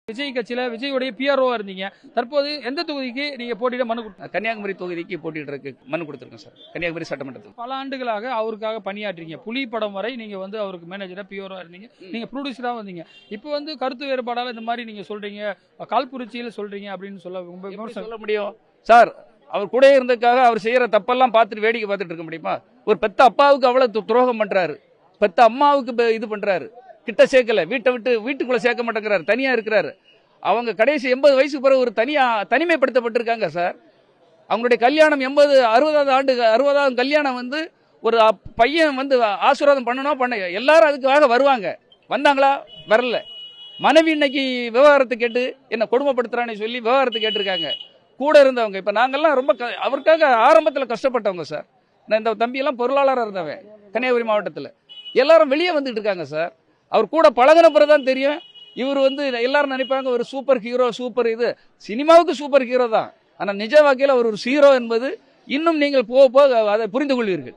விஜய் கட்சியில விஜயோடைய பிஆர்ஓ இருந்தீங்க. தற்போது எந்த தொகுதிக்கு நீங்க போட்டியிட மனு கன்னியாகுமரி தொகுதிக்கு போட்டியிடறதுக்கு மனு கொடுத்திருக்கேன் சார். கன்னியாகுமரி சட்டமன்றத்துக்கு பல ஆண்டுகளாக அவருக்காக பணியாற்றீங்க. புலி படம் வரை நீங்க அவருக்கு மேனேஜரா பிஆர்ஓ இருந்தீங்க. நீங்க ப்ரொடியூசரா வந்தீங்க. இப்போ கருத்து வேறுபாடால இந்த மாதிரி நீங்க சொல்றீங்க, காழ்ப்புணர்ச்சியில சொல்றீங்க அப்படின்னு சொல்ல முடியும் சார். அவர் கூட இருந்ததுக்காக அவர் செய்யற தப்பெல்லாம் பார்த்துட்டு வேடிக்கை பார்த்துட்டு இருக்க முடியுமா? ஒரு பெத்த அப்பாவுக்கு அவ்வளவு துரோகம் பண்றாரு, பெத்த அம்மாவுக்கு இது பண்றாரு, கிட்ட சேர்க்கல, வீட்டை விட்டு வீட்டுக்குள்ள சேர்க்க மாட்டேங்கிறாரு, தனியா இருக்கிறாரு. அவங்க கடைசி 80 வயசுக்கு பிறகு ஒரு தனிமைப்படுத்தப்பட்டிருக்காங்க சார். அவங்களுடைய கல்யாணம் 60வது கல்யாணம் ஒரு பையன் ஆசீர்வாதம் பண்ண எல்லாரும் அதுக்காக வருவாங்க. வந்தாங்களா? வரல. மனைவி இன்னைக்கு விவகாரத்தை கேட்டு என்ன கொடுமைப்படுத்துறான்னு சொல்லி விவகாரத்தை கேட்டிருக்காங்க. கூட இருந்தவங்க இப்ப நாங்கெல்லாம் ரொம்ப அவருக்காக ஆரம்பத்தில் கஷ்டப்பட்டவங்க சார். நான் இந்த தம்பியெல்லாம் பொருளாளராக இருந்தவன் கன்னியாகுமரி மாவட்டத்தில். எல்லாரும் வெளியே வந்துட்டு இருக்காங்க சார். அவர் கூட பழகின பிறகுதான் தெரியும். இவர் எல்லாரும் நினைப்பாங்க ஒரு சூப்பர் ஹீரோ, சூப்பர் இது சினிமாவுக்கு சூப்பர் ஹீரோ தான். ஆனால் நிஜ வாழ்க்கையில் அவர் ஒரு ஹீரோ என்பது இன்னும் நீங்கள் போக போக அதை புரிந்து கொள்வீர்கள்.